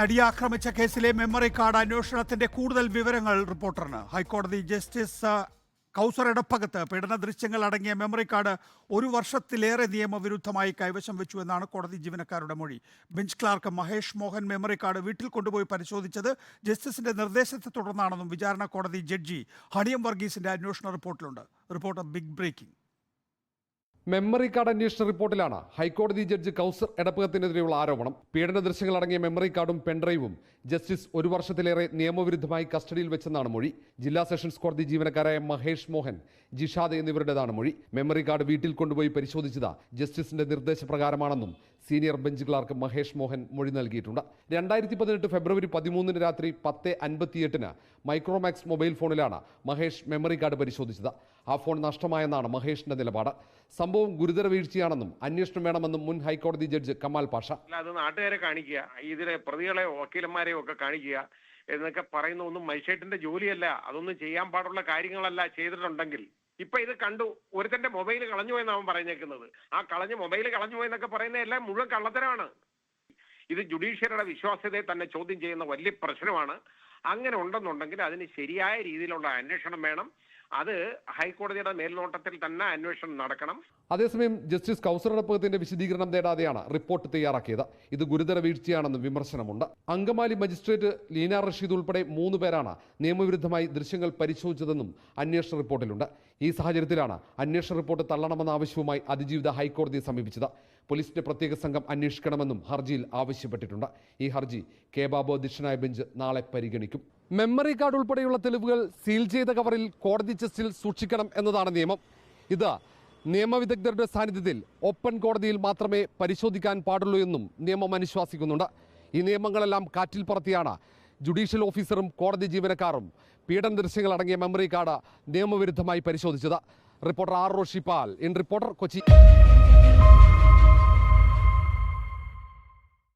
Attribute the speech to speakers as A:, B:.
A: നടിയാക്രമിച്ച കേസിലെ memory card അന്വേഷണത്തിന്റെ കൂടുതൽ വിവരങ്ങൾ റിപ്പോർട്ടറിന്. ഹൈക്കോടതി ജസ്റ്റിസ് കൗസർ എടപ്പകത്ത് പീഡന ദൃശ്യങ്ങൾ അടങ്ങിയ മെമ്മറി കാർഡ് 1 വർഷത്തിലേറെ നിയമവിരുദ്ധമായി കൈവശം വെച്ചു എന്നാണ് കോടതി ജീവനക്കാരുടെ മൊഴി. Bench clerk Mahesh Mohan memory card വീട്ടിൽ കൊണ്ടുപോയി പരിശോധിച്ചത് ജസ്റ്റിസിന്റെ നിർദ്ദേശത്തെ തുടർന്നാണെന്നും വിചാരണ കോടതി ജഡ്ജി ഹണിയം വർഗീസിന്റെ അന്വേഷണ റിപ്പോർട്ടിലുണ്ട്. Reporter big breaking.
B: Memory card അന്വേഷണ റിപ്പോർട്ടിലാണ് ഹൈക്കോടതി ജഡ്ജി കൗസർ എടപ്പകത്തിനെതിരെയുള്ള ആരോപണം. പീഡന ദൃശ്യങ്ങൾ അടങ്ങിയ മെമ്മറി കാർഡും പെൻഡ്രൈവും ജസ്റ്റിസ് 1 വർഷത്തിലേറെ നിയമവിരുദ്ധമായി കസ്റ്റഡിയിൽ വെച്ചെന്നാണ് മൊഴി. ജില്ലാ സെഷൻസ് കോടതി ജീവനക്കാരായ മഹേഷ് മോഹൻ, ജിഷാദ് എന്നിവരുടേതാണ് മൊഴി. മെമ്മറി കാർഡ് വീട്ടിൽ കൊണ്ടുപോയി പരിശോധിച്ചത് ജസ്റ്റിസിന്റെ നിർദ്ദേശപ്രകാരമാണെന്നും senior bench clerk Mahesh Mohan മൊഴി നൽകിയിട്ടുണ്ട്. 2018 ഫെബ്രുവരി 13 രാത്രി 10:58 മൈക്രോമാക്സ് മൊബൈൽ ഫോണിലാണ് മഹേഷ് മെമ്മറി കാർഡ് പരിശോധിച്ചത്. ആ ഫോൺ നഷ്ടമായെന്നാണ് മഹേഷിന്റെ നിലപാട്. സംഭവം ഗുരുതര വീഴ്ചയാണെന്നും അന്വേഷണം വേണമെന്നും മുൻ ഹൈക്കോടതി ജഡ്ജ് കമാൽ പാഷ.
C: അത് നാട്ടുകാരെ കാണിക്കുക, ഇതിലെ പ്രതികളെ വക്കീലന്മാരെ ഒക്കെ കാണിക്കുക എന്നൊക്കെ പറയുന്ന ഒന്നും മജിസ്ട്രേറ്റിന്റെ ജോലിയല്ല. അതൊന്നും ചെയ്യാൻ പാടുള്ള കാര്യങ്ങളല്ല. ചെയ്തിട്ടുണ്ടെങ്കിൽ ഇപ്പൊ ഇത് കണ്ടു, ഒരുത്തന്റെ മൊബൈൽ കളഞ്ഞു പോയെന്ന് അവൻ പറഞ്ഞേക്കുന്നത്. ആ മൊബൈൽ കളഞ്ഞു പോയെന്നൊക്കെ പറയുന്ന എല്ലാം മുഴുവൻ കള്ളത്തരമാണ്. ഇത് ജുഡീഷ്യറിയുടെ വിശ്വാസ്യതയെ തന്നെ ചോദ്യം ചെയ്യുന്ന വലിയ പ്രശ്നമാണ്. അങ്ങനെ ഉണ്ടെന്നുണ്ടെങ്കിൽ അതിന് ശരിയായ രീതിയിലുള്ള അന്വേഷണം വേണം. അത് ഹൈക്കോടതിയുടെ മേൽനോട്ടത്തിൽ തന്നെ അന്വേഷണം നടക്കണം.
B: അതേസമയം ജസ്റ്റിസ് കൗസർ എടപ്പകത്തിന്റെ വിശദീകരണം തേടാതെയാണ് റിപ്പോർട്ട് തയ്യാറാക്കിയത്. ഇത് ഗുരുതര വീഴ്ചയാണെന്നും വിമർശനമുണ്ട്. അങ്കമാലി മജിസ്ട്രേറ്റ് ലീന റഷീദ് ഉൾപ്പെടെ 3 പേരാണ് നിയമവിരുദ്ധമായി ദൃശ്യങ്ങൾ പരിശോധിച്ചതെന്നും അന്വേഷണ റിപ്പോർട്ടിലുണ്ട്. ഈ സാഹചര്യത്തിലാണ് അന്വേഷണ റിപ്പോർട്ട് തള്ളണമെന്ന ആവശ്യവുമായി അതിജീവിത ഹൈക്കോടതിയെ സമീപിച്ചത്. പോലീസിന്റെ പ്രത്യേക സംഘം അന്വേഷിക്കണമെന്നും ഹർജിയിൽ ആവശ്യപ്പെട്ടിട്ടുണ്ട്. ഈ ഹർജി കെ ബാബു അധ്യക്ഷനായ ബെഞ്ച് നാളെ പരിഗണിക്കും. മെമ്മറി കാർഡ് ഉൾപ്പെടെയുള്ള തെളിവുകൾ സീൽ ചെയ്ത കവറിൽ കോടതി ചെസ്റ്റിൽ സൂക്ഷിക്കണം എന്നതാണ് നിയമം. ഇത് നിയമവിദഗ്ധരുടെ സാന്നിധ്യത്തിൽ ഓപ്പൺ കോടതിയിൽ മാത്രമേ പരിശോധിക്കാൻ പാടുള്ളൂ എന്നും നിയമം അനുശാസിക്കുന്നുണ്ട്. ഈ നിയമങ്ങളെല്ലാം കാറ്റിൽ പറത്തിയാണ് ജുഡീഷ്യൽ ഓഫീസറും കോടതി ജീവനക്കാരും പീഡന ദൃശ്യങ്ങൾ അടങ്ങിയ മെമ്മറി കാർഡ് നിയമവിരുദ്ധമായി പരിശോധിച്ചത്. Reporter R Roshipal, in reporter, Kochi.